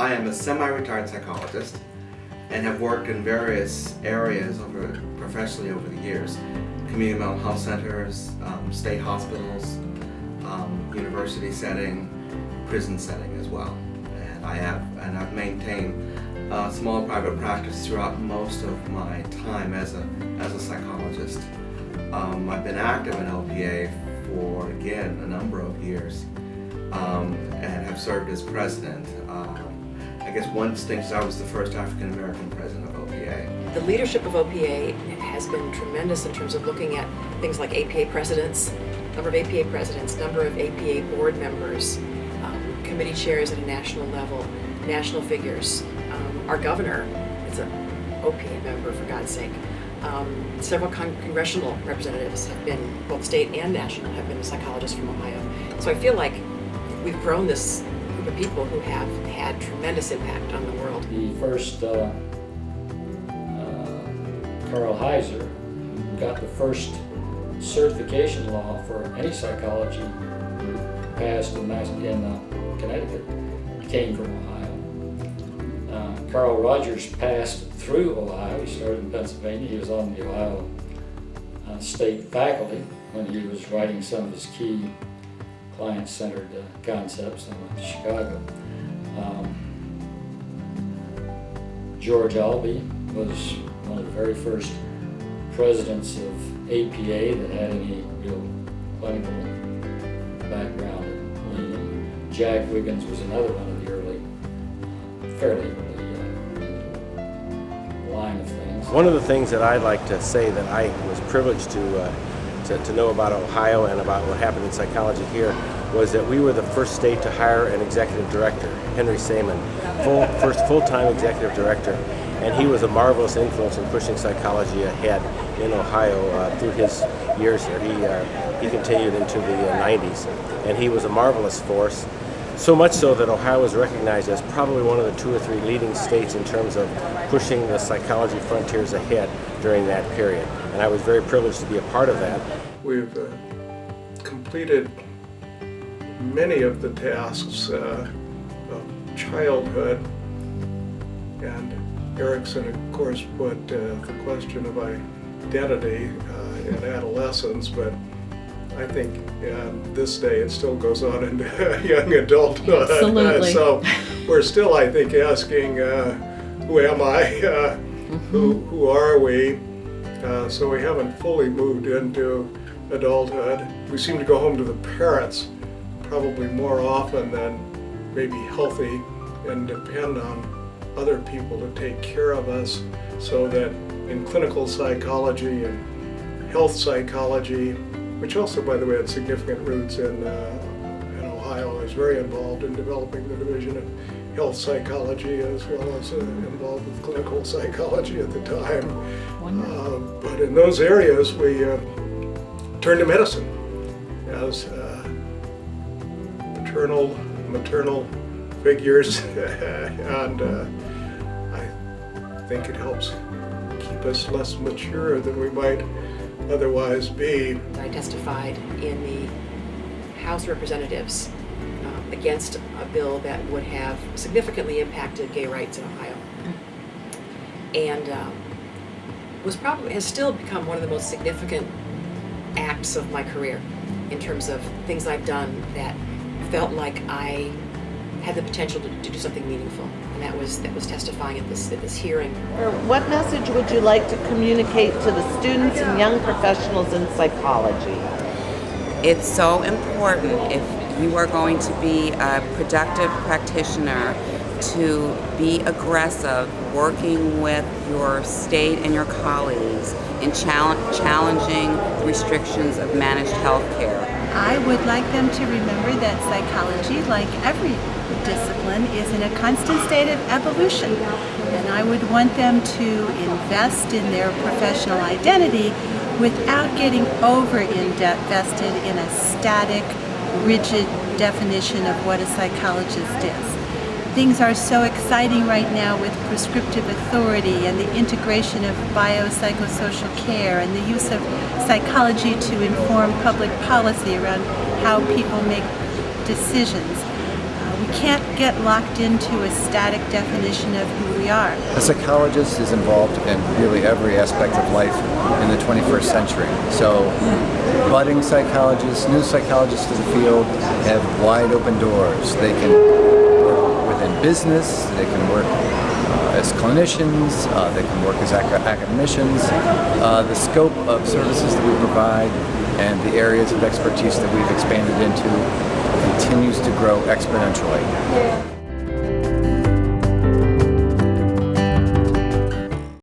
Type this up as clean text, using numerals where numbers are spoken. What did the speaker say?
I am a semi-retired psychologist and have worked in various areas professionally over the years. Community mental health centers, state hospitals, university setting, prison setting as well. And I've maintained a small private practice throughout most of my time as a psychologist. I've been active in OPA for, again, a number of years, and have served as president. I guess one distinction is I was the first African American president of OPA. The leadership of OPA has been tremendous in terms of looking at things like APA presidents, number of APA presidents, number of APA board members, committee chairs at a national level, national figures. Our governor is an OPA member, for God's sake. Several congressional representatives have been, both state and national, have been psychologists from Ohio. So I feel like we've grown this group of people who have had tremendous impact on the world. The first, Carl Heiser, got the first certification law for any psychology passed in Connecticut, came from Ohio. Carl Rogers passed through Ohio. He started in Pennsylvania. He was on the Ohio state faculty when he was writing some of his key client-centered concepts and went to Chicago. George Albee was one of the very first presidents of APA that had any real clinical background in leading. Jack Wiggins was another one of the early, fairly early line of things. One of the things that I'd like to say that I was privileged to know about Ohio and about what happened in psychology here was that we were the first state to hire an executive director, Henry Saman, first full-time executive director, and he was a marvelous influence in pushing psychology ahead in Ohio through his years here. He continued into the 90s, and he was a marvelous force. So much so that Ohio was recognized as probably one of the 2 or 3 leading states in terms of pushing the psychology frontiers ahead during that period. And I was very privileged to be a part of that. We've completed many of the tasks of childhood, and Erickson, of course, put the question of identity in adolescence, but I think this day it still goes on into young adulthood. Absolutely. So we're still, I think, asking, who am I? Who are we? So we haven't fully moved into adulthood. We seem to go home to the parents probably more often than maybe healthy, and depend on other people to take care of us, so that in clinical psychology and health psychology, which also, by the way, had significant roots in Ohio, I was very involved in developing the division of health psychology, as well as involved with clinical psychology at the time. But in those areas, we turned to medicine as maternal figures, and I think it helps keep us less mature than we might otherwise be. I testified in the House of Representatives against a bill that would have significantly impacted gay rights in Ohio, and has still become one of the most significant acts of my career in terms of things I've done that felt like I had the potential to do something meaningful, and that was testifying at this hearing. What message would you like to communicate to the students and young professionals in psychology? It's so important, if you are going to be a productive practitioner, to be aggressive, working with your state and your colleagues in challenging restrictions of managed health care. I would like them to remember that psychology, like every discipline, is in a constant state of evolution. And I would want them to invest in their professional identity without getting over-invested in a static, rigid definition of what a psychologist is. Things are so exciting right now with prescriptive authority and the integration of biopsychosocial care and the use of psychology to inform public policy around how people make decisions. We can't get locked into a static definition of who we are. A psychologist is involved in really every aspect of life in the 21st century. So budding psychologists, new psychologists to the field have wide open doors. They can work within business, they can work as clinicians, they can work as academicians. The scope of services that we provide and the areas of expertise that we've expanded into continues to grow exponentially.